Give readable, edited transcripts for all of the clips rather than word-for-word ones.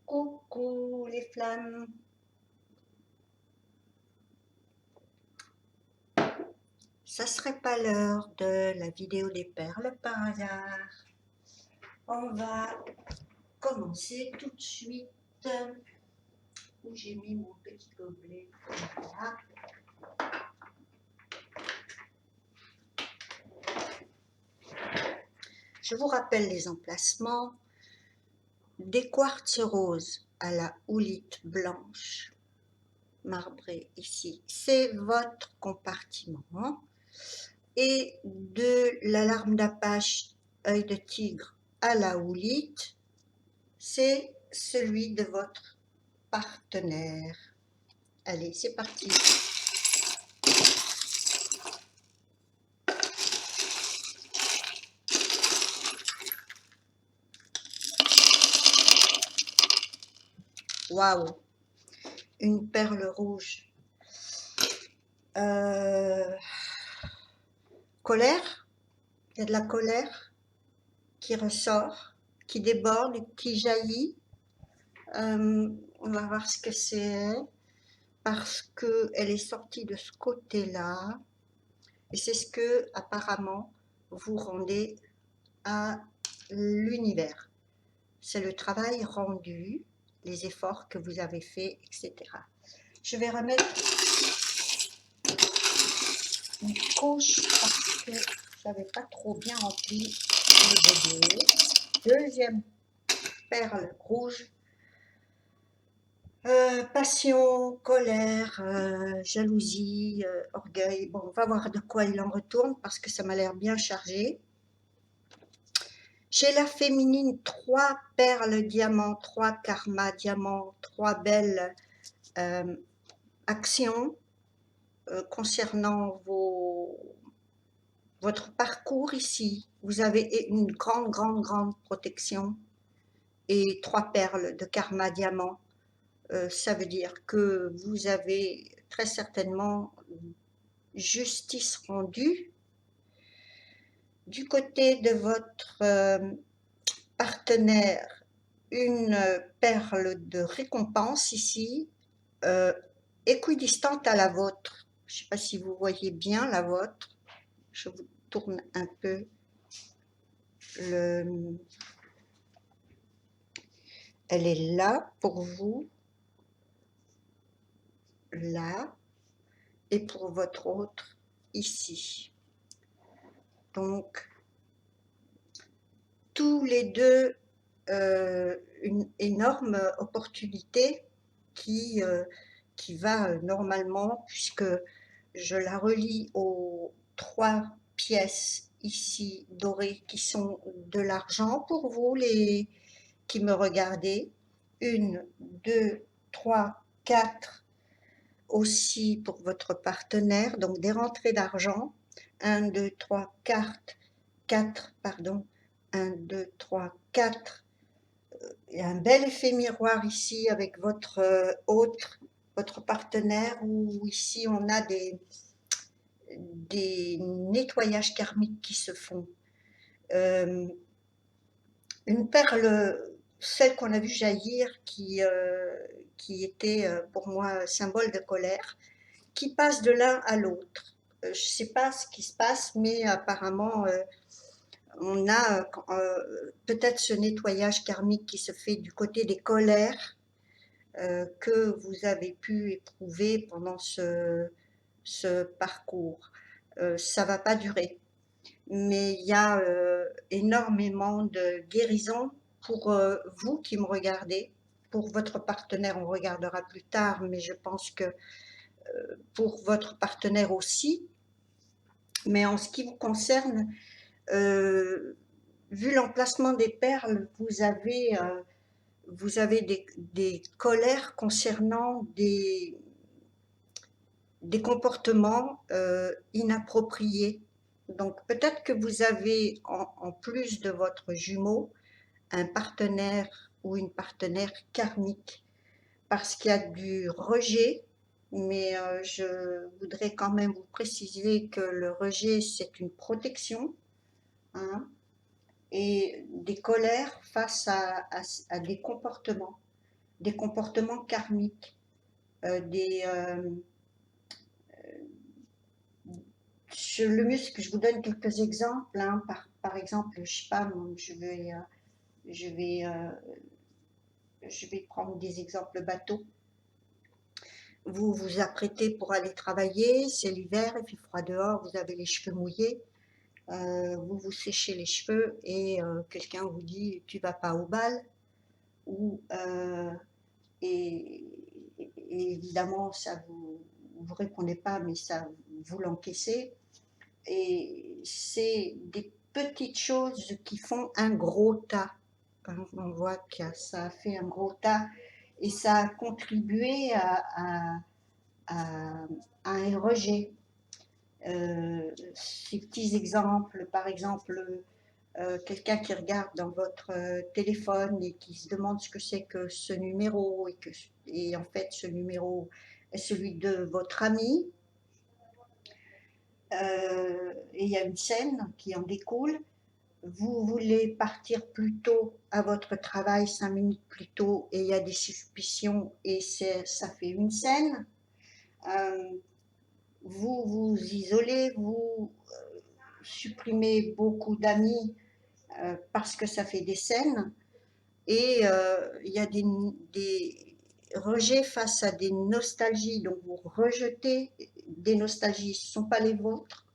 Coucou les flammes. Ça serait pas l'heure de la vidéo des perles par hasard. On va commencer tout de suite. Où j'ai mis mon petit gobelet. Voilà. Je vous rappelle les emplacements. Des quartz roses à la houlite blanche marbrée ici, c'est votre compartiment. Et de l'alarme d'Apache œil de tigre à la houlite, c'est celui de votre partenaire. Allez, c'est parti. Waouh, une perle rouge. Colère, il y a de la colère qui ressort, qui déborde, qui jaillit. On va voir ce que c'est, parce qu'elle est sortie de ce côté-là, et c'est ce que apparemment vous rendez à l'univers. C'est le travail rendu, les efforts que vous avez faits, etc. Je vais remettre une couche parce que je n'avais pas trop bien rempli le gobelet. Deuxième perle rouge. Passion, colère, jalousie, orgueil. Bon, on va voir de quoi il en retourne parce que ça m'a l'air bien chargé. Chez la féminine, 3 perles diamants, 3 karma diamants, 3 belles actions concernant votre parcours ici. Vous avez une grande protection et 3 perles de karma diamant. Ça veut dire que vous avez très certainement justice rendue. Du côté de votre partenaire, une perle de récompense ici, équidistante à la vôtre. Je ne sais pas si vous voyez bien la vôtre. Je vous tourne un peu le... Elle est là pour vous, là, et pour votre autre ici. Donc, tous les deux, une énorme opportunité qui va normalement, puisque je la relie aux 3 pièces ici dorées qui sont de l'argent pour vous les qui me regardez. 1, 2, 3, 4 aussi pour votre partenaire, donc des rentrées d'argent. 1, 2, 3, 4, pardon. 1, 2, 3, 4. Il y a un bel effet miroir ici avec votre autre, votre partenaire, où ici on a des nettoyages karmiques qui se font. Une perle, celle qu'on a vu jaillir, qui qui était pour moi symbole de colère, qui passe de l'un à l'autre. Je ne sais pas ce qui se passe, mais apparemment, on a peut-être ce nettoyage karmique qui se fait du côté des colères que vous avez pu éprouver pendant ce parcours. Ça ne va pas durer, mais il y a énormément de guérison pour vous qui me regardez. Pour votre partenaire, on regardera plus tard, mais je pense que pour votre partenaire aussi. Mais en ce qui vous concerne, vu l'emplacement des perles, vous avez des colères concernant des comportements inappropriés. Donc peut-être que vous avez, en plus de votre jumeau, un partenaire ou une partenaire karmique, parce qu'il y a du rejet, mais je voudrais quand même vous préciser que le rejet, c'est une protection, hein, et des colères face à des comportements karmiques, des, le muscle, je vous donne quelques exemples, hein, par exemple, je sais pas, je vais, euh, je vais prendre des exemples bateaux. Vous vous apprêtez pour aller travailler, c'est l'hiver, il fait froid dehors, vous avez les cheveux mouillés, vous vous séchez les cheveux et quelqu'un vous dit tu vas pas au bal, ou et, et évidemment ça vous répondez pas, mais ça vous l'encaissez, et c'est des petites choses qui font un gros tas. On voit que ça a fait un gros tas et ça a contribué à, à un rejet. Ces petits exemples, par exemple, quelqu'un qui regarde dans votre téléphone et qui se demande ce que c'est que ce numéro, et en fait ce numéro est celui de votre ami, et il y a une scène qui en découle. Vous voulez partir plus tôt à votre travail, 5 minutes plus tôt, et il y a des suspicions et ça fait une scène. Euh, vous vous isolez, vous supprimez beaucoup d'amis parce que ça fait des scènes, et il y a des rejets face à des nostalgies, donc vous rejetez des nostalgies, ce ne sont pas les vôtres.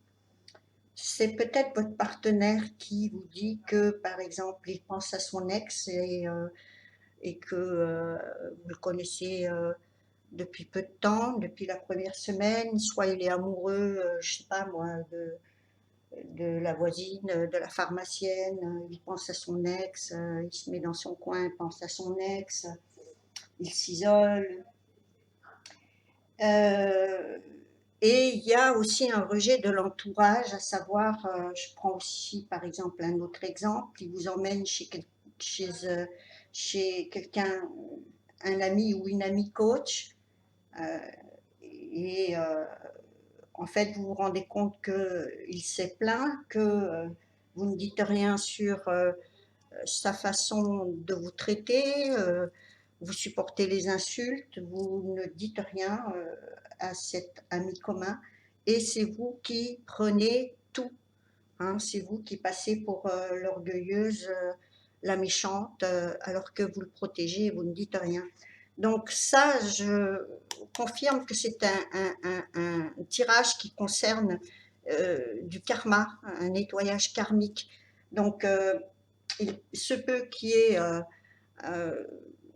C'est peut-être votre partenaire qui vous dit que, par exemple, il pense à son ex, et que vous le connaissez depuis peu de temps, depuis la première semaine, soit il est amoureux, je sais pas moi, de la voisine, de la pharmacienne, il pense à son ex, il se met dans son coin, il pense à son ex, il s'isole. Euh, et il y a aussi un rejet de l'entourage, à savoir, je prends aussi par exemple un autre exemple, il vous emmène chez, chez quelqu'un, un ami ou une amie coach, euh, et en fait vous vous rendez compte qu'il s'est plaint, que vous ne dites rien sur sa façon de vous traiter, vous supportez les insultes, vous ne dites rien à cet ami commun, et c'est vous qui prenez tout, hein, c'est vous qui passez pour l'orgueilleuse, la méchante, alors que vous le protégez et vous ne dites rien. Donc ça, je confirme que c'est un tirage qui concerne du karma, un nettoyage karmique. Donc il se peut qu'il y ait euh,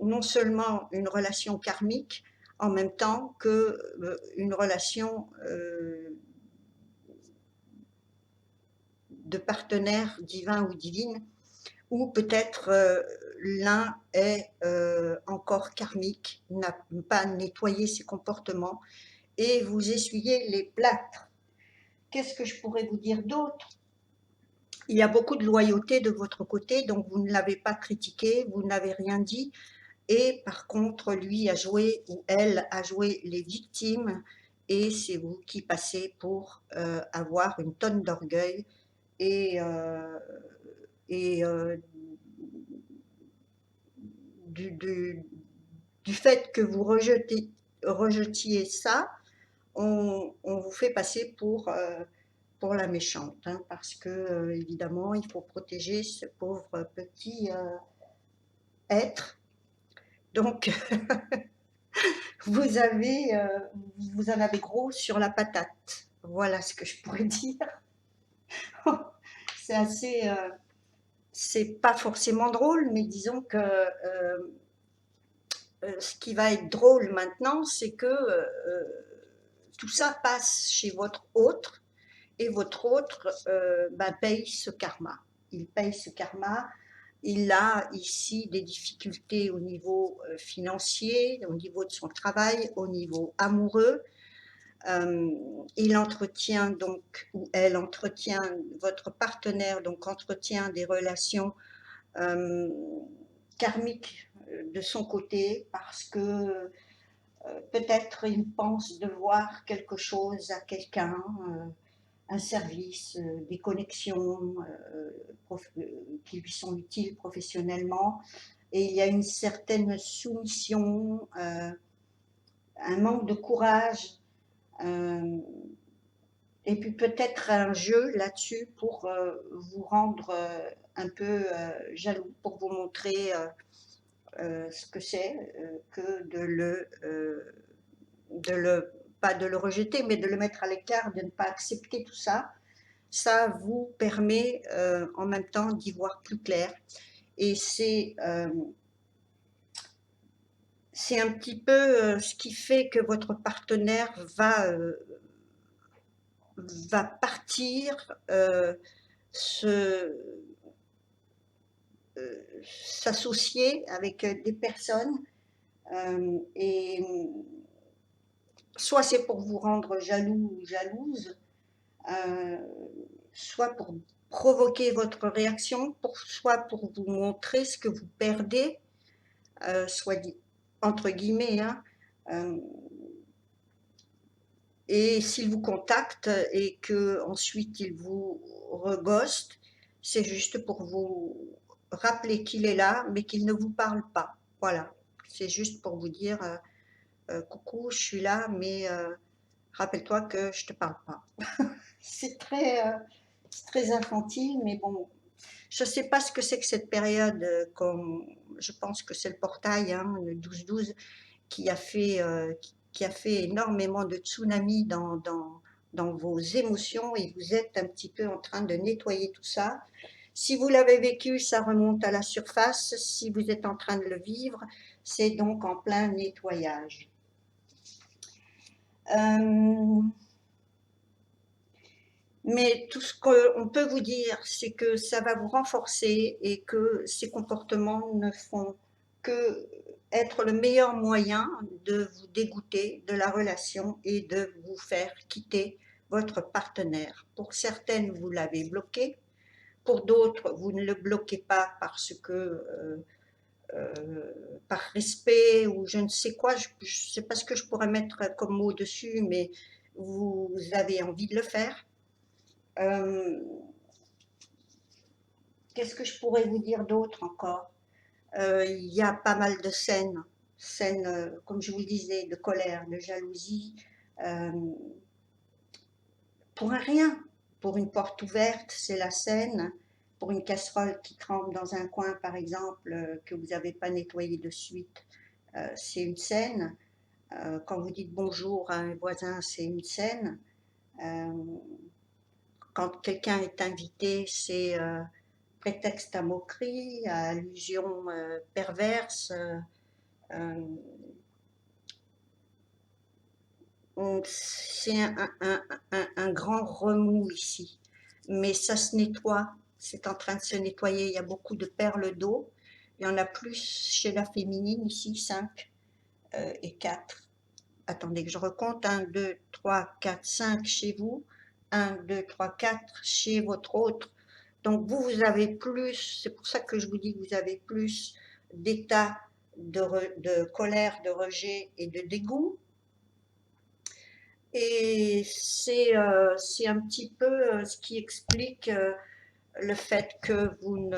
non seulement une relation karmique, en même temps que une relation de partenaire divin ou divine, ou peut-être l'un est encore karmique, n'a pas nettoyé ses comportements, et vous essuyez les plâtres. Qu'est-ce que je pourrais vous dire d'autre? Il y a beaucoup de loyauté de votre côté, donc vous ne l'avez pas critiqué, vous n'avez rien dit, et par contre, lui a joué ou elle a joué les victimes, et c'est vous qui passez pour avoir une tonne d'orgueil et, et du, du, du fait que vous rejetiez ça, on vous fait passer pour la méchante, hein, parce que évidemment, il faut protéger ce pauvre petit être. Donc, vous avez, vous en avez gros sur la patate. Voilà ce que je pourrais dire. C'est assez, c'est pas forcément drôle, mais disons que ce qui va être drôle maintenant, c'est que tout ça passe chez votre autre, et votre autre ben, paye ce karma. Il paye ce karma. Il a ici des difficultés au niveau financier, au niveau de son travail, au niveau amoureux. Il entretient donc, ou elle entretient, votre partenaire donc entretient des relations euh, karmiques de son côté parce que peut-être il pense devoir quelque chose à quelqu'un, un service, des connexions qui lui sont utiles professionnellement. Et il y a une certaine soumission, un manque de courage, et puis peut-être un jeu là-dessus pour vous rendre un peu jaloux, pour vous montrer ce que c'est que de le, pas de le rejeter, mais de le mettre à l'écart, de ne pas accepter tout ça. Ça vous permet en même temps d'y voir plus clair. Et c'est un petit peu ce qui fait que votre partenaire va partir, se, s'associer avec des personnes, et soit c'est pour vous rendre jaloux ou jalouse, euh, soit pour provoquer votre réaction, soit pour vous montrer ce que vous perdez, soit dit entre guillemets, hein, euh, et s'il vous contacte et que ensuite il vous reghoste, c'est juste pour vous rappeler qu'il est là, mais qu'il ne vous parle pas. Voilà, c'est juste pour vous dire coucou, je suis là, mais rappelle-toi que je te parle pas. C'est très infantile, mais bon, je ne sais pas ce que c'est que cette période. Comme, je pense que c'est le portail, hein, le 12-12, qui a fait énormément de tsunamis dans vos émotions, et vous êtes un petit peu en train de nettoyer tout ça. Si vous l'avez vécu, ça remonte à la surface. Si vous êtes en train de le vivre, c'est donc en plein nettoyage. Mais tout ce qu'on peut vous dire, c'est que ça va vous renforcer et que ces comportements ne font que être le meilleur moyen de vous dégoûter de la relation et de vous faire quitter votre partenaire. Pour certaines, vous l'avez bloqué. Pour d'autres, vous ne le bloquez pas parce que par respect ou je ne sais quoi, je ne sais pas ce que je pourrais mettre comme mot dessus, mais vous avez envie de le faire. Qu'est-ce que je pourrais vous dire d'autre encore? Il y a pas mal de scènes, comme je vous le disais, de colère, de jalousie, euh, pour un rien, pour une porte ouverte, c'est la scène, pour une casserole qui trempe dans un coin, par exemple, que vous n'avez pas nettoyé de suite, c'est une scène. Quand vous dites bonjour à un voisin, c'est une scène. Euh, Quand quelqu'un est invité, c'est prétexte à moquerie, à allusion perverse. Euh, c'est un grand remous ici, mais ça se nettoie, c'est en train de se nettoyer. Il y a beaucoup de perles d'eau. Il y en a plus chez la féminine ici, 5 et 4. Attendez que je recompte, 1, 2, 3, 4, 5 chez vous, 1, 2, 3, 4 chez votre autre. Donc vous avez plus, c'est pour ça que je vous dis que vous avez plus d'état de colère, de rejet et de dégoût. Et c'est un petit peu ce qui explique le fait que vous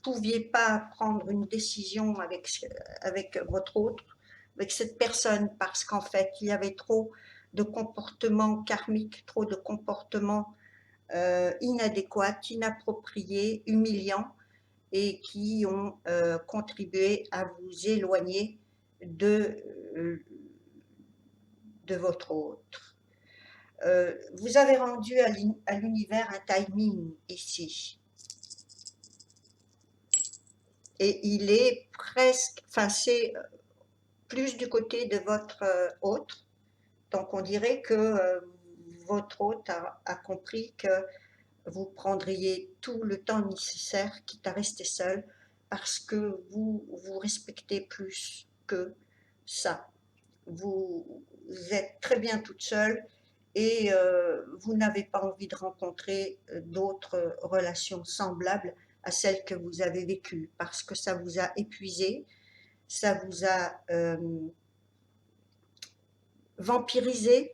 pouviez pas prendre une décision avec votre autre, avec cette personne, parce qu'en fait, il y avait trop de comportements karmiques, trop de comportements inadéquats, inappropriés, humiliants, et qui ont contribué à vous éloigner de, euh, de votre autre. Vous avez rendu à l'univers un timing ici. Et il est presque, enfin c'est plus du côté de votre hôte. Donc on dirait que votre hôte a compris que vous prendriez tout le temps nécessaire, quitte à rester seul, parce que vous vous respectez plus que ça. Vous êtes très bien toute seule et vous n'avez pas envie de rencontrer d'autres relations semblables à celles que vous avez vécues, parce que ça vous a épuisé, ça vous a vampirisé,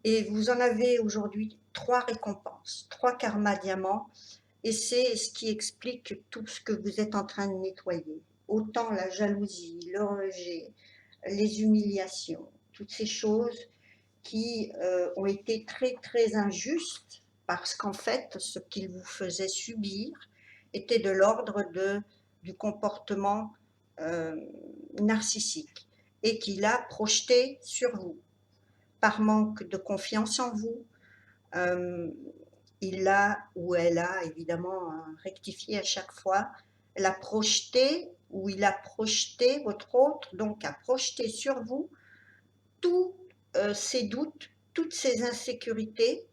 et vous en avez aujourd'hui 3 récompenses, 3 karma diamants, et c'est ce qui explique tout ce que vous êtes en train de nettoyer. Autant la jalousie, le rejet, les humiliations, toutes ces choses qui ont été très très injustes, parce qu'en fait, ce qu'ils vous faisaient subir était de l'ordre du comportement euh, narcissique, et qu'il a projeté sur vous. Par manque de confiance en vous, euh, il a, ou elle a évidemment rectifié à chaque fois, elle a projeté, ou il a projeté, votre autre, donc a projeté sur vous tous ces doutes, toutes ces insécurités,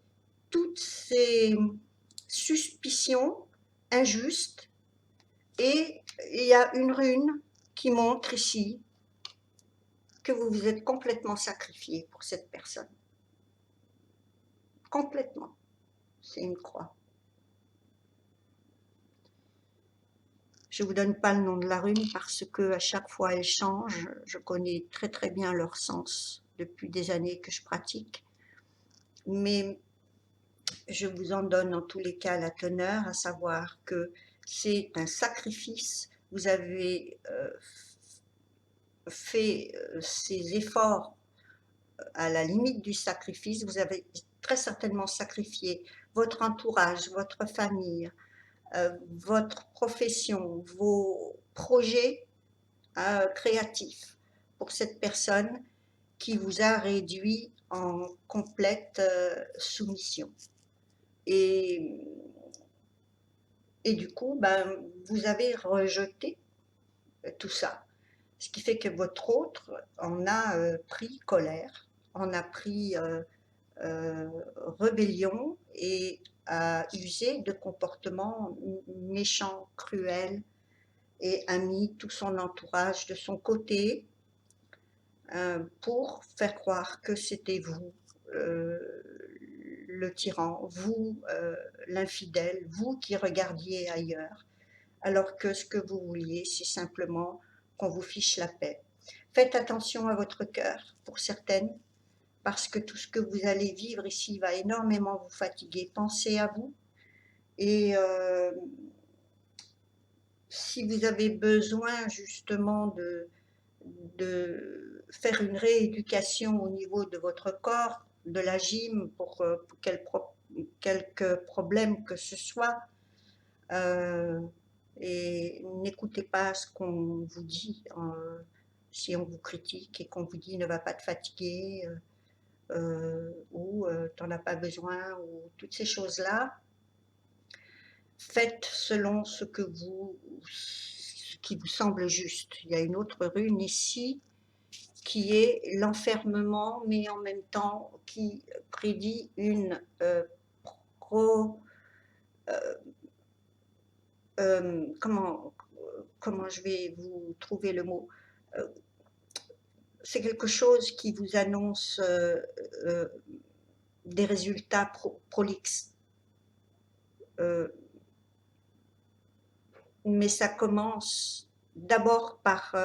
toutes ces suspicions injustes. Et il y a une rune qui montre ici que vous vous êtes complètement sacrifié pour cette personne. Complètement. C'est une croix. Je ne vous donne pas le nom de la rune parce que à chaque fois elle change. Je connais très très bien leur sens depuis des années que je pratique. Mais je vous en donne en tous les cas la teneur, à savoir que c'est un sacrifice. Vous avez fait ces efforts à la limite du sacrifice. Vous avez très certainement sacrifié votre entourage, votre famille, votre profession, vos projets créatifs pour cette personne qui vous a réduit en complète soumission. Et, et du coup, ben, vous avez rejeté tout ça. Ce qui fait que votre autre en a pris colère, en a pris rébellion et a usé de comportements méchants, cruels, et a mis tout son entourage de son côté pour faire croire que c'était vous le tyran, vous l'infidèle, vous qui regardiez ailleurs, alors que ce que vous vouliez, c'est simplement qu'on vous fiche la paix. Faites attention à votre cœur, pour certaines, parce que tout ce que vous allez vivre ici va énormément vous fatiguer. Pensez à vous, et si vous avez besoin justement de faire une rééducation au niveau de votre corps, de la gym, pour quelque problème que ce soit, euh, et n'écoutez pas ce qu'on vous dit, si on vous critique et qu'on vous dit ne va pas te fatiguer, ou t'en as pas besoin, ou toutes ces choses-là. Faites selon ce qui vous semble juste. Il y a une autre rune ici qui est l'enfermement, mais en même temps qui prédit une pro, euh, comment, comment je vais vous trouver le mot, euh, c'est quelque chose qui vous annonce euh, des résultats prolixes, euh, mais ça commence d'abord par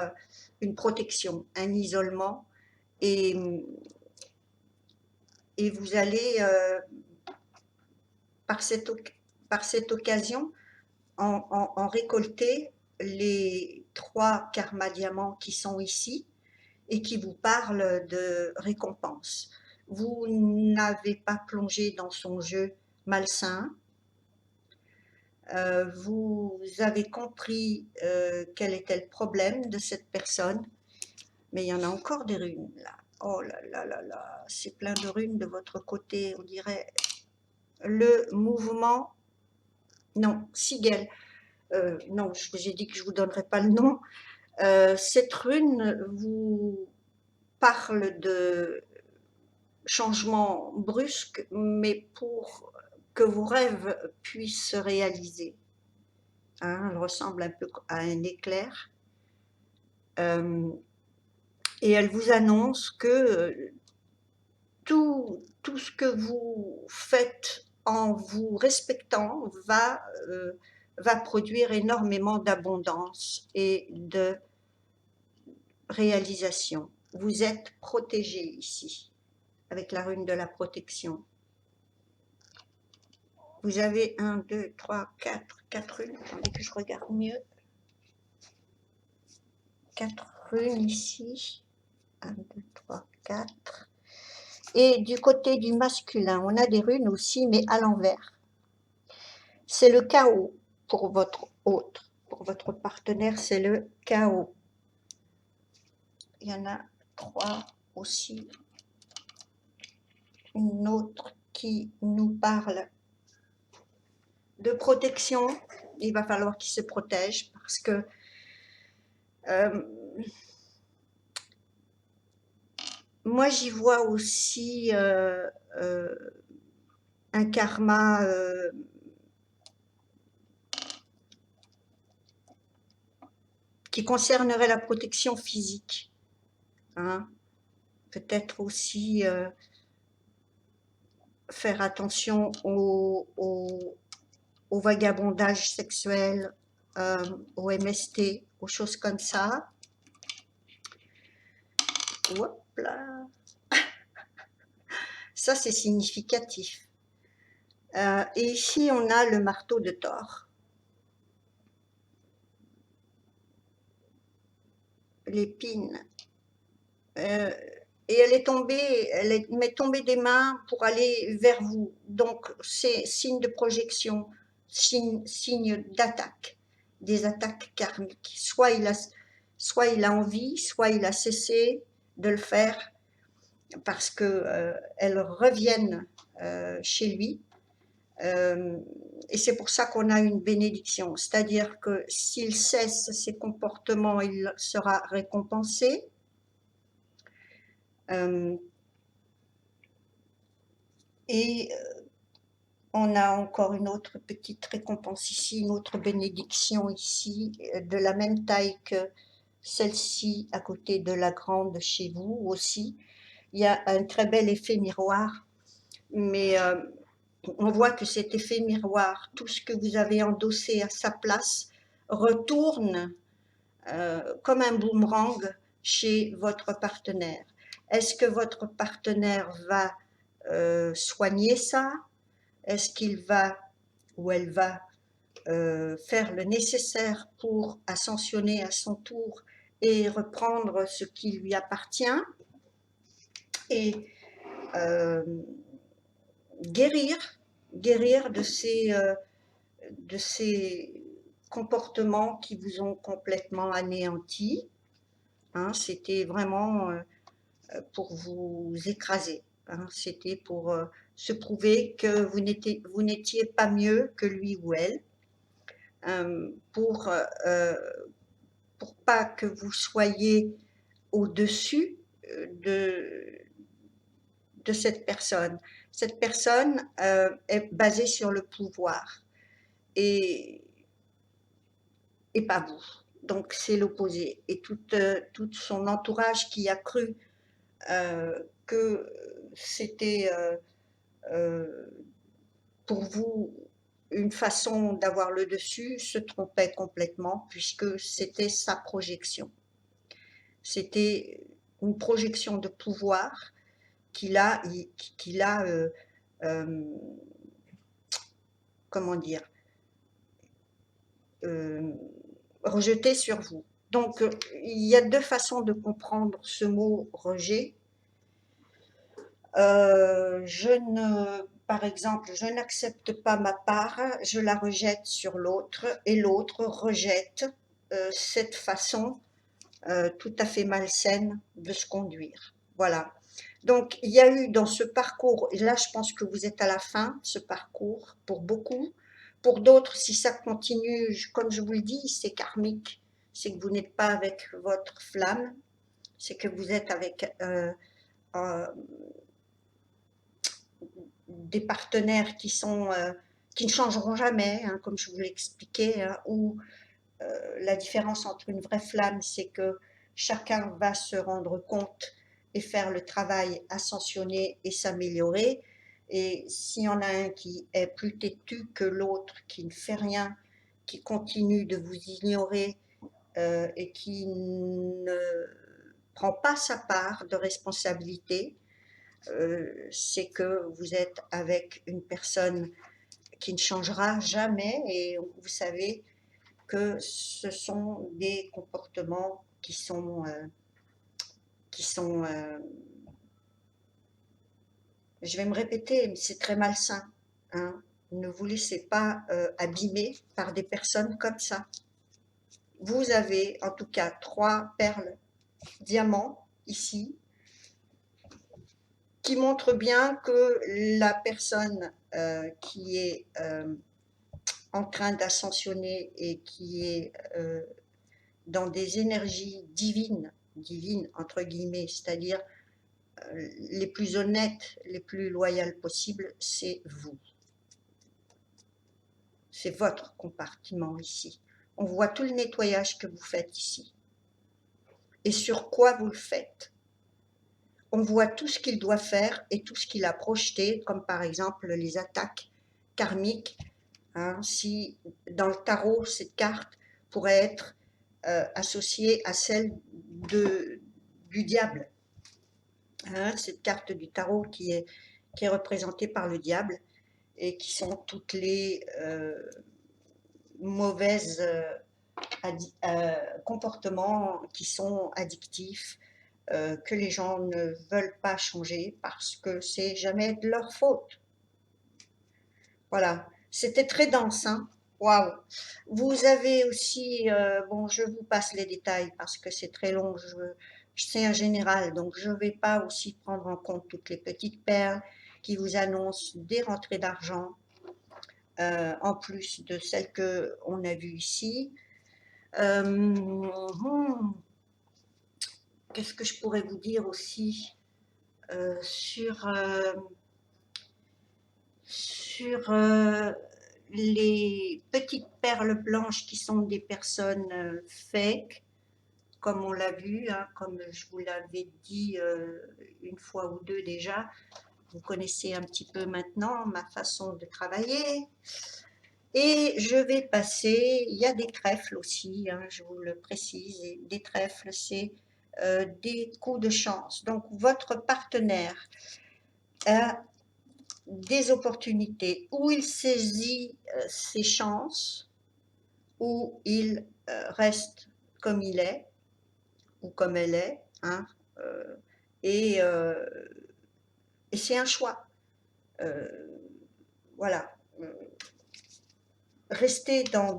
une protection, un isolement, et, et vous allez, par cette, par cette occasion, en récolter les 3 karma diamants qui sont ici et qui vous parlent de récompense. Vous n'avez pas plongé dans son jeu malsain. Vous avez compris quel était le problème de cette personne, mais il y en a encore des runes là. Oh là là là là, c'est plein de runes de votre côté, on dirait le mouvement. Non, Sigel. Non, j'ai dit que je vous donnerais pas le nom. Cette rune vous parle de changement brusque, mais pour que vos rêves puissent se réaliser. Hein, elle ressemble un peu à un éclair. Et elle vous annonce que tout ce que vous faites en vous respectant va produire énormément d'abondance et de réalisation. Vous êtes protégé ici, avec la rune de la protection. Vous avez 1, 2, 3, 4 runes. Attendez que je regarde mieux. 4 runes ici. 1, 2, 3, 4. Et du côté du masculin, on a des runes aussi, mais à l'envers. C'est le chaos pour votre autre. Pour votre partenaire, c'est le chaos. Il y en a 3 aussi. Une autre qui nous parle de protection. Il va falloir qu'il se protège parce que moi j'y vois aussi un karma qui concernerait la protection physique. Hein. Peut-être aussi faire attention au vagabondage sexuel, au MST, aux choses comme ça. Hop là. Ça, c'est significatif. Et ici, on a le marteau de Thor. L'épine. Et elle m'est tombée des mains pour aller vers vous. Donc, c'est signe de projection, signe d'attaque, des attaques karmiques. Soit il a envie, soit il a cessé de le faire parce qu'elles reviennent chez lui. Et c'est pour ça qu'on a une bénédiction. C'est-à-dire que s'il cesse ses comportements, il sera récompensé. Et on a encore une autre petite récompense ici, une autre bénédiction ici, de la même taille que celle-ci à côté de la grande chez vous aussi. Il y a un très bel effet miroir, mais on voit que cet effet miroir, tout ce que vous avez endossé à sa place, retourne comme un boomerang chez votre partenaire. Est-ce que votre partenaire va soigner ça? Est-ce qu'il va ou elle va faire le nécessaire pour ascensionner à son tour et reprendre ce qui lui appartient et guérir de ces comportements qui vous ont complètement anéanti. Hein, c'était vraiment pour vous écraser. Hein, c'était pour se prouver que vous n'étiez pas mieux que lui ou elle, pour pas que vous soyez au-dessus de cette personne. Cette personne est basée sur le pouvoir et pas vous. Donc c'est l'opposé. Et tout son entourage qui a cru que c'était pour vous une façon d'avoir le dessus se trompait complètement puisque c'était sa projection. C'était une projection de pouvoir qu'il a comment dire, euh, rejeté sur vous. Donc, il y a deux façons de comprendre ce mot rejet. Par exemple, je n'accepte pas ma part, je la rejette sur l'autre et l'autre rejette cette façon tout à fait malsaine de se conduire. Voilà. Donc, il y a eu dans ce parcours, et là je pense que vous êtes à la fin, ce parcours, pour beaucoup. Pour d'autres, si ça continue, comme je vous le dis, c'est karmique. C'est que vous n'êtes pas avec votre flamme, c'est que vous êtes avec euh, des partenaires qui ne changeront jamais, hein, comme je vous l'expliquais, hein, où la différence entre une vraie flamme, c'est que chacun va se rendre compte et faire le travail, ascensionner et s'améliorer. Et s'il y en a un qui est plus têtu que l'autre, qui ne fait rien, qui continue de vous ignorer et qui ne prend pas sa part de responsabilité, c'est que vous êtes avec une personne qui ne changera jamais et vous savez que ce sont des comportements qui sont je vais me répéter, mais c'est très malsain. Hein. Ne vous laissez pas abîmer par des personnes comme ça. Vous avez en tout cas 3 perles diamants ici qui montrent bien que la personne qui est en train d'ascensionner et qui est dans des énergies divines, divines entre guillemets, c'est-à-dire les plus honnêtes, les plus loyales possibles, c'est vous. C'est votre compartiment ici. On voit tout le nettoyage que vous faites ici. Et sur quoi vous le faites. On voit tout ce qu'il doit faire et tout ce qu'il a projeté, comme par exemple les attaques karmiques. Hein, si dans le tarot, cette carte pourrait être associée à celle du diable. Hein, cette carte du tarot qui est représentée par le diable et qui sont toutes les mauvaises comportements qui sont addictifs, que les gens ne veulent pas changer parce que c'est jamais de leur faute. Voilà, c'était très dense, hein. Waouh! Vous avez aussi, bon, je vous passe les détails parce que c'est très long, c'est un général, donc je ne vais pas aussi prendre en compte toutes les petites perles qui vous annoncent des rentrées d'argent, en plus de celles qu'on a vues ici. Qu'est-ce que je pourrais vous dire aussi sur les petites perles blanches qui sont des personnes fake, comme on l'a vu, hein, comme je vous l'avais dit une fois ou deux déjà. Vous connaissez un petit peu maintenant ma façon de travailler. Et je vais passer, il y a des trèfles aussi, hein, je vous le précise, et des trèfles, c'est des coups de chance. Donc votre partenaire a des opportunités où il saisit ses chances, où il reste comme il est, ou comme elle est, hein, euh, et, euh, et c'est un choix. Euh, voilà. Rester dans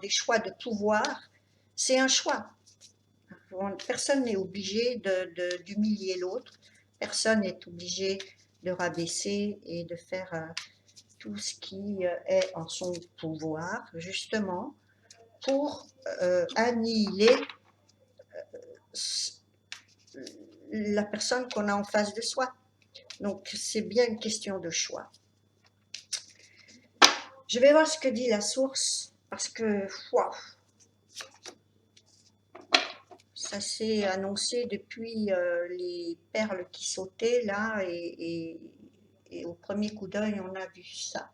des choix de pouvoir, c'est un choix. Personne n'est obligé d'humilier l'autre, personne n'est obligé de rabaisser et de faire tout ce qui est en son pouvoir, justement, pour annihiler la personne qu'on a en face de soi. Donc, c'est bien une question de choix. Je vais voir ce que dit la source, parce que, wow, ça s'est annoncé depuis les perles qui sautaient, là, et au premier coup d'œil, on a vu ça.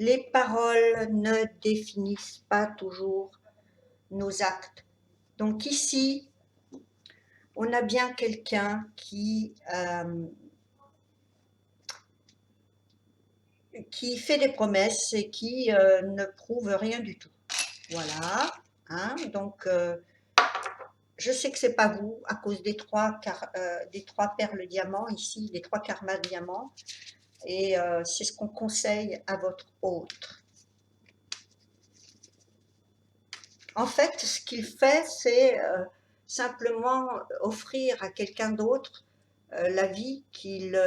Les paroles ne définissent pas toujours nos actes. Donc ici, on a bien quelqu'un qui fait des promesses et qui ne prouve rien du tout. Voilà. Hein, donc, je sais que c'est pas vous à cause des trois perles diamants ici, des trois karmas diamants. Et c'est ce qu'on conseille à votre hôte. En fait, ce qu'il fait, c'est simplement offrir à quelqu'un d'autre la vie qu'il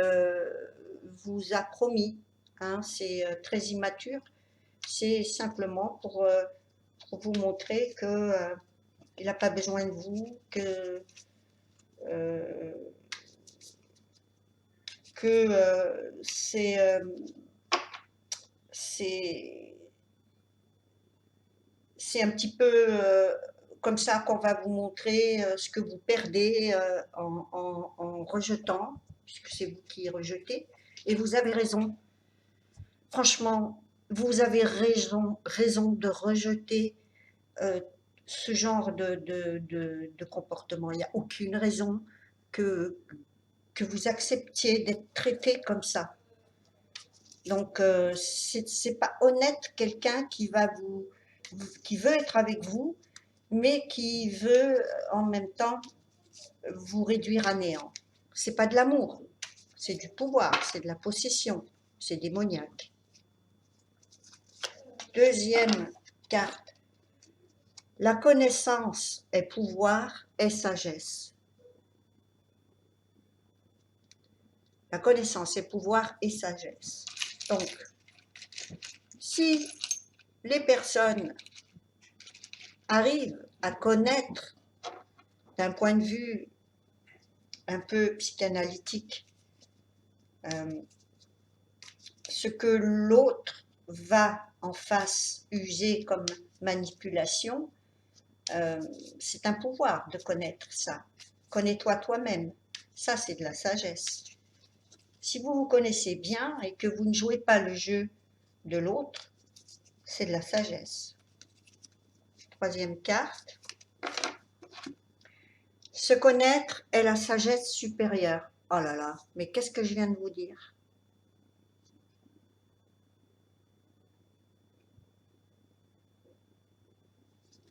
vous a promis. Hein, c'est très immature. C'est simplement pour vous montrer que il n'a pas besoin de vous, euh, que c'est c'est un petit peu comme ça qu'on va vous montrer ce que vous perdez en rejetant, puisque c'est vous qui rejetez. Et vous avez raison. Franchement, vous avez raison de rejeter euh, ce genre de comportement. Il n'y a aucune raison que, que vous acceptiez d'être traité comme ça. Donc, c'est pas honnête quelqu'un qui veut être avec vous, mais qui veut en même temps vous réduire à néant. C'est pas de l'amour, c'est du pouvoir, c'est de la possession, c'est démoniaque. Deuxième carte, la connaissance est pouvoir, est sagesse. La connaissance est pouvoir et sagesse. Donc, si les personnes arrivent à connaître d'un point de vue un peu psychanalytique ce que l'autre va en face user comme manipulation, c'est un pouvoir de connaître ça. Connais-toi toi-même. Ça, c'est de la sagesse. Si vous vous connaissez bien et que vous ne jouez pas le jeu de l'autre, c'est de la sagesse. Troisième carte. Se connaître est la sagesse supérieure. Oh là là, mais qu'est-ce que je viens de vous dire?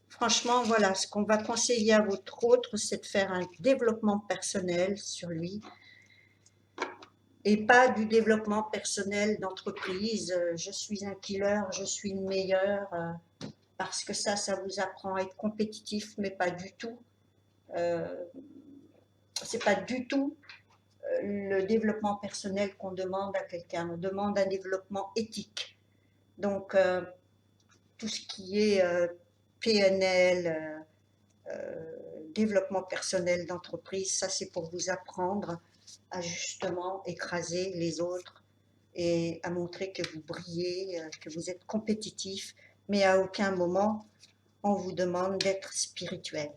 Franchement, voilà, ce qu'on va conseiller à votre autre, c'est de faire un développement personnel sur lui et pas du développement personnel d'entreprise. Je suis un killer, je suis une meilleure, parce que ça vous apprend à être compétitif, mais pas du tout. Euh, c'est pas du tout le développement personnel qu'on demande à quelqu'un. On demande un développement éthique. Donc, tout ce qui est PNL, développement personnel d'entreprise, ça c'est pour vous apprendre à justement écraser les autres et à montrer que vous brillez, que vous êtes compétitif, mais à aucun moment on vous demande d'être spirituel.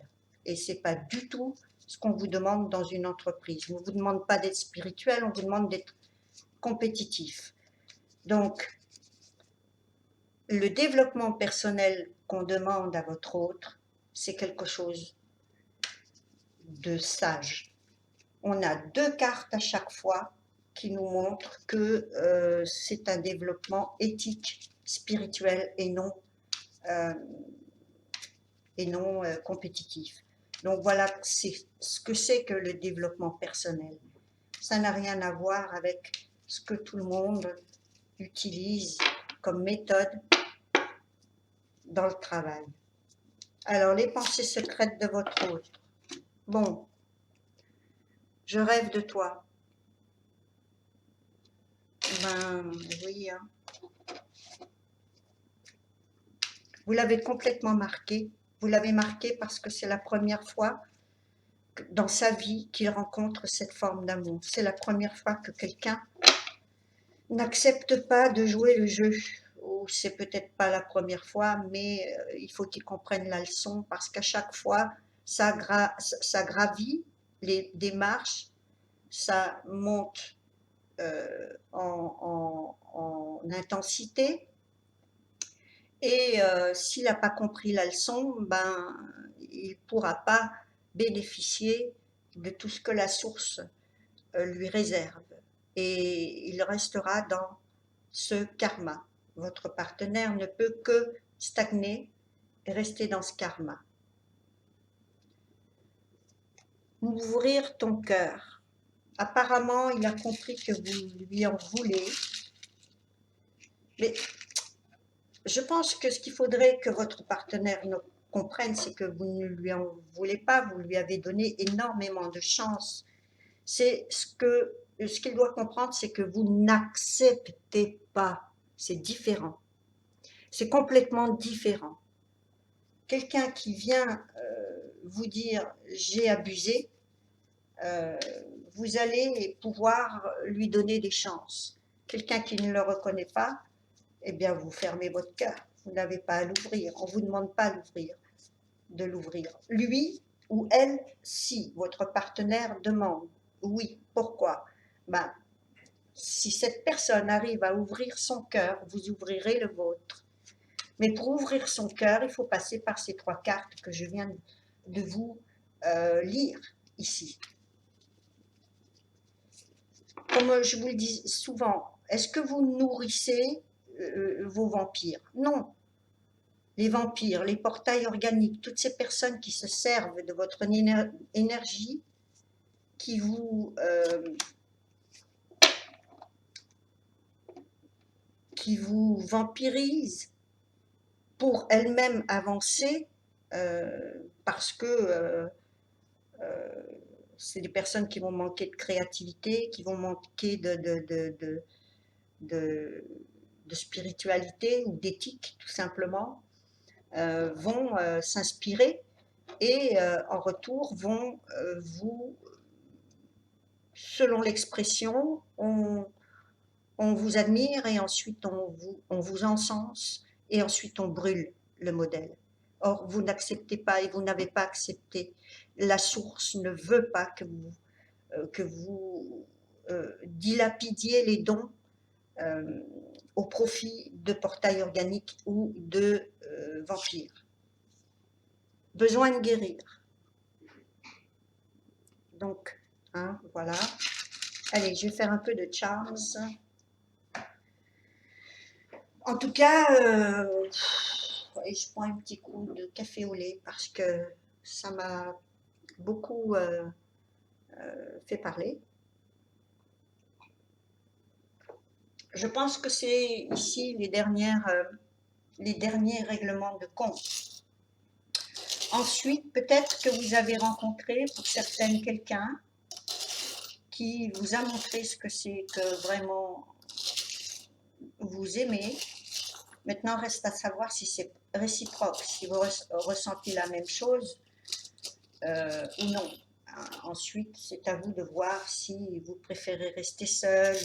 Et c'est pas du tout ce qu'on vous demande dans une entreprise. On ne vous demande pas d'être spirituel, on vous demande d'être compétitif. Donc, le développement personnel qu'on demande à votre autre, c'est quelque chose de sage. On a deux cartes à chaque fois qui nous montrent que c'est un développement éthique, spirituel euh, et non compétitif. Donc voilà, c'est ce que c'est que le développement personnel. Ça n'a rien à voir avec ce que tout le monde utilise comme méthode dans le travail. Alors, les pensées secrètes de votre autre. Bon, je rêve de toi. Ben oui, hein. Vous l'avez complètement marqué. Vous l'avez marqué parce que c'est la première fois dans sa vie qu'il rencontre cette forme d'amour. C'est la première fois que quelqu'un n'accepte pas de jouer le jeu. Ou c'est peut-être pas la première fois, mais il faut qu'il comprenne la leçon parce qu'à chaque fois, ça gravit les démarches, ça monte en intensité. Et s'il n'a pas compris la leçon, ben, il ne pourra pas bénéficier de tout ce que la source lui réserve. Et il restera dans ce karma. Votre partenaire ne peut que stagner et rester dans ce karma. Ouvrir ton cœur. Apparemment, il a compris que vous lui en voulez, mais je pense que ce qu'il faudrait que votre partenaire comprenne, c'est que vous ne lui en voulez pas, vous lui avez donné énormément de chance. C'est ce qu'il doit comprendre, c'est que vous n'acceptez pas. C'est différent. C'est complètement différent. Quelqu'un qui vient vous dire j'ai abusé, vous allez pouvoir lui donner des chances. Quelqu'un qui ne le reconnaît pas, eh bien vous fermez votre cœur. Vous n'avez pas à l'ouvrir. On ne vous demande pas de l'ouvrir. Lui ou elle, si votre partenaire demande, oui, pourquoi? Ben, si cette personne arrive à ouvrir son cœur, vous ouvrirez le vôtre. Mais pour ouvrir son cœur, il faut passer par ces 3 cartes que je viens de vous lire ici. Comme je vous le dis souvent, est-ce que vous nourrissez vos vampires? Non. Les vampires, les portails organiques, toutes ces personnes qui se servent de votre énergie, qui vous vampirisent pour elles-mêmes avancer, parce que c'est des personnes qui vont manquer de créativité, qui vont manquer de spiritualité ou d'éthique, tout simplement, vont s'inspirer et en retour vont vous, selon l'expression, on vous admire et ensuite on vous encense et ensuite on brûle le modèle. Or, vous n'acceptez pas et vous n'avez pas accepté. La source ne veut pas que vous dilapidiez les dons au profit de portails organiques ou de vampires. Besoin de guérir. Donc, hein, voilà. Allez, je vais faire un peu de charms. En tout cas, je prends un petit coup de café au lait parce que ça m'a beaucoup fait parler. Je pense que c'est ici les derniers règlements de compte. Ensuite, peut-être que vous avez rencontré pour certaines quelqu'un qui vous a montré ce que c'est que vraiment vous aimez. Maintenant, reste à savoir si c'est réciproque, si vous ressentez la même chose ou non. Ensuite, c'est à vous de voir si vous préférez rester seul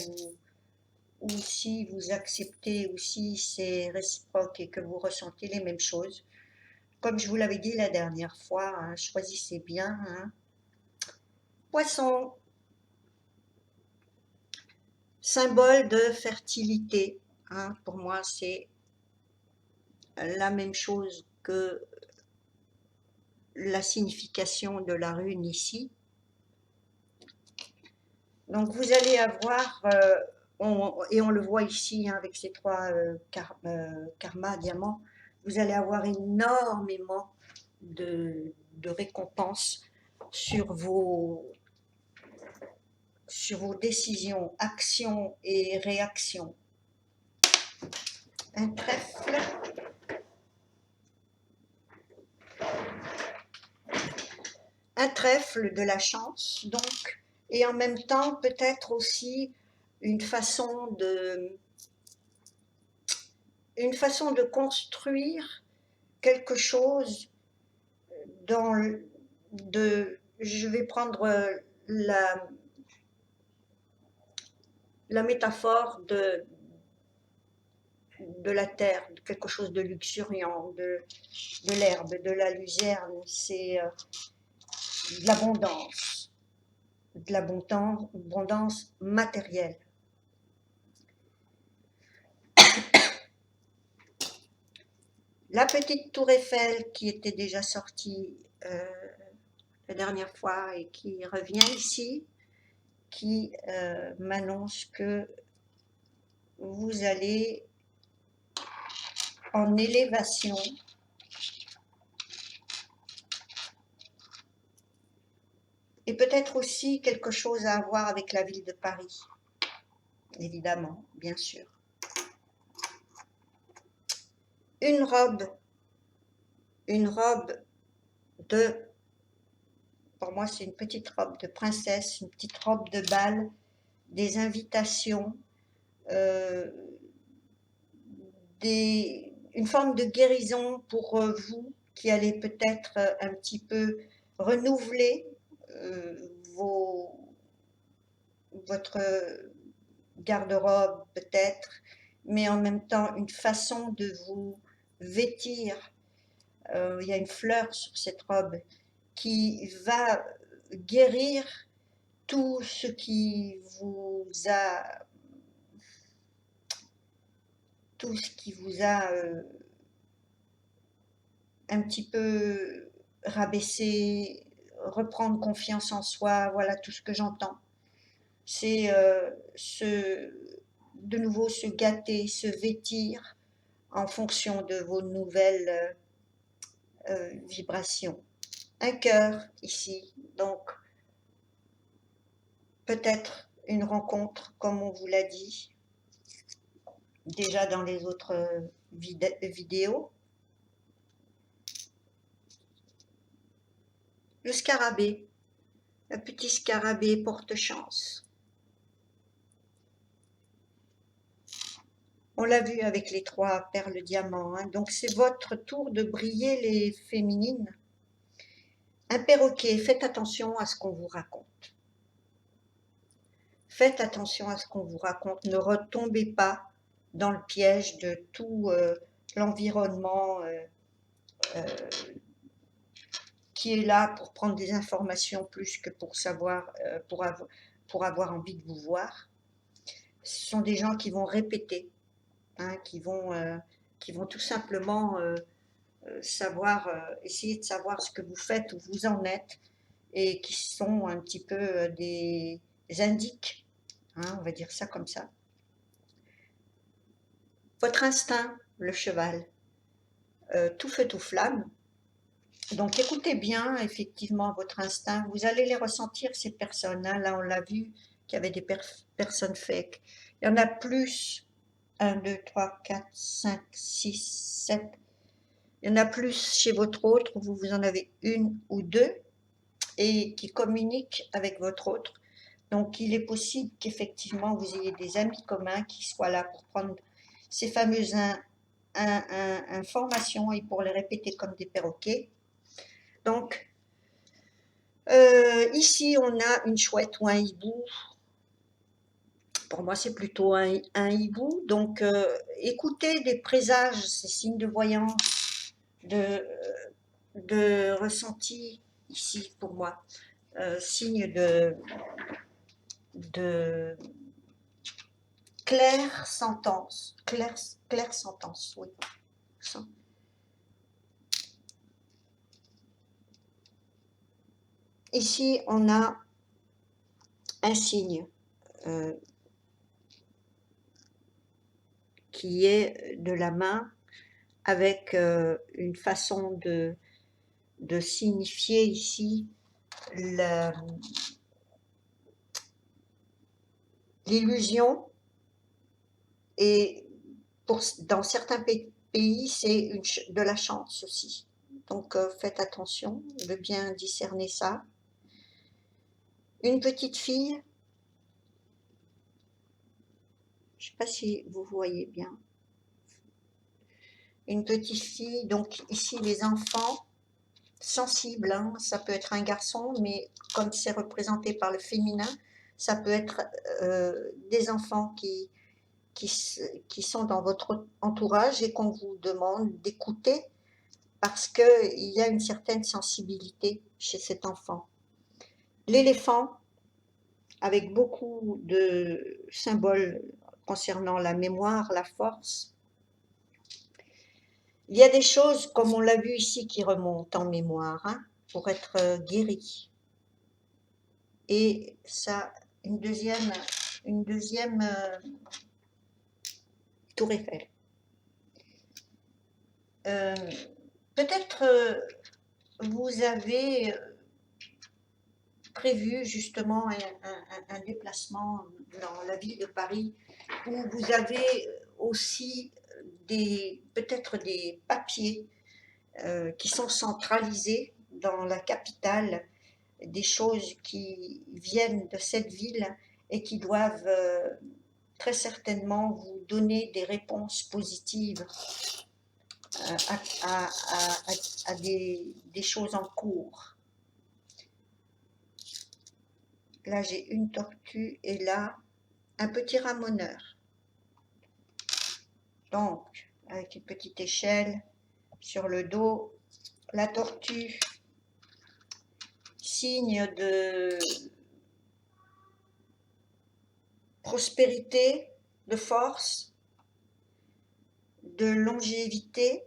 ou si vous acceptez ou si c'est réciproque et que vous ressentez les mêmes choses. Comme je vous l'avais dit la dernière fois, hein, choisissez bien. Hein. Poisson, symbole de fertilité. Hein, pour moi, c'est la même chose que la signification de la rune ici. Donc vous allez avoir, et on le voit ici hein, avec ces 3 karma, diamants, vous allez avoir énormément de récompenses sur vos décisions, actions et réactions. Un trèfle. Un trèfle de la chance, donc, et en même temps peut-être aussi une façon de construire quelque chose je vais prendre la métaphore de la terre, quelque chose de luxuriant, de l'herbe, de la luzerne, c'est de l'abondance matérielle. La petite tour Eiffel qui était déjà sortie la dernière fois et qui revient ici, qui m'annonce que vous allez en élévation et peut-être aussi quelque chose à voir avec la ville de Paris, évidemment, bien sûr. Une robe de, pour moi c'est une petite robe de princesse, une petite robe de bal, des invitations, euh, une forme de guérison pour vous qui allez peut-être un petit peu renouveler euh, vos, votre garde-robe peut-être, mais en même temps une façon de vous vêtir. Il y a une fleur sur cette robe qui va guérir tout ce qui vous a, tout ce qui vous a un petit peu rabaisser, reprendre confiance en soi, voilà tout ce que j'entends. C'est de nouveau se gâter, se vêtir en fonction de vos nouvelles vibrations. Un cœur ici, donc peut-être une rencontre, comme on vous l'a dit déjà dans les autres vidéos. Le scarabée, un petit scarabée porte-chance. On l'a vu avec les 3 perles diamants, hein. Donc c'est votre tour de briller les féminines. Un perroquet, faites attention à ce qu'on vous raconte. Faites attention à ce qu'on vous raconte. Ne retombez pas dans le piège de tout l'environnement qui est là pour prendre des informations plus que pour savoir, pour avoir envie de vous voir. Ce sont des gens qui vont répéter, hein, qui vont tout simplement savoir, essayer de savoir ce que vous faites, où vous en êtes, et qui sont un petit peu des indices, hein, on va dire ça comme ça. Votre instinct, le cheval, tout feu, tout flamme. Donc écoutez bien effectivement votre instinct. Vous allez les ressentir ces personnes, hein. Là on l'a vu qu'il y avait des personnes fake. Il y en a plus. 1, 2, 3, 4, 5, 6, 7. Il y en a plus chez votre autre, vous en avez une ou deux, et qui communiquent avec votre autre. Donc il est possible qu'effectivement vous ayez des amis communs qui soient là pour prendre ces fameuses informations et pour les répéter comme des perroquets. Donc ici on a une chouette ou un hibou. Pour moi c'est plutôt un hibou. Donc écoutez des présages, ces signes de voyance, de ressenti ici pour moi. Signe de claire sentence, claire sentence, oui. Ici, on a un signe qui est de la main avec une façon de signifier ici l'illusion, et dans certains pays, c'est de la chance aussi. Donc faites attention de bien discerner ça. Une petite fille, je ne sais pas si vous voyez bien, une petite fille, donc ici les enfants sensibles, hein, ça peut être un garçon, mais comme c'est représenté par le féminin, ça peut être des enfants qui sont dans votre entourage et qu'on vous demande d'écouter parce qu'il y a une certaine sensibilité chez cet enfant. L'éléphant, avec beaucoup de symboles concernant la mémoire, la force. Il y a des choses, comme on l'a vu ici, qui remontent en mémoire, hein, pour être guéries. Et ça, une deuxième tour Eiffel. Peut-être vous avez prévu justement un déplacement dans la ville de Paris où vous avez aussi peut-être des papiers qui sont centralisés dans la capitale, des choses qui viennent de cette ville et qui doivent très certainement vous donner des réponses positives à, à- à des choses en cours. Là, j'ai une tortue et là, un petit ramoneur. Donc, avec une petite échelle sur le dos, la tortue, signe de prospérité, de force, de longévité.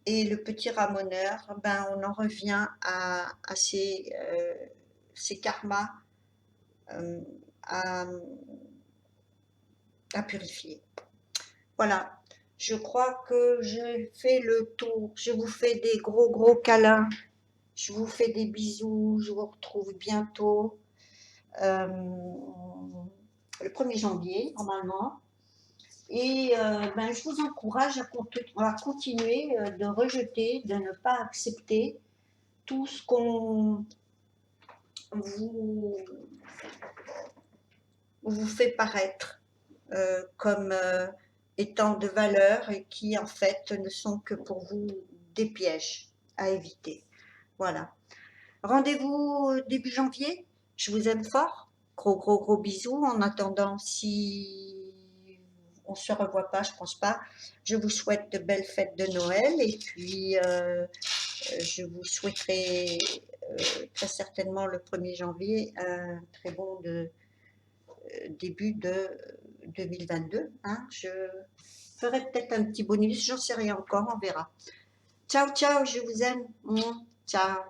Et le petit ramoneur, ben, on en revient à ces karmas euh, à, à purifier. Voilà, je crois que j'ai fait le tour. Je vous fais des gros gros câlins. Je vous fais des bisous. Je vous retrouve bientôt euh, le 1er janvier, normalement. Et ben, je vous encourage à continuer de rejeter, de ne pas accepter tout ce qu'on vous, vous fait paraître comme étant de valeur et qui en fait ne sont que pour vous des pièges à éviter. Voilà. Rendez-vous début janvier. Je vous aime fort. Gros gros gros bisous. En attendant, si on se revoit pas, je pense pas, je vous souhaite de belles fêtes de Noël et puis je vous souhaiterai très certainement le 1er janvier un très bon début de 2022. Hein. Je ferai peut-être un petit bonus, j'en sais rien encore, on verra. Ciao, ciao, je vous aime. Ciao.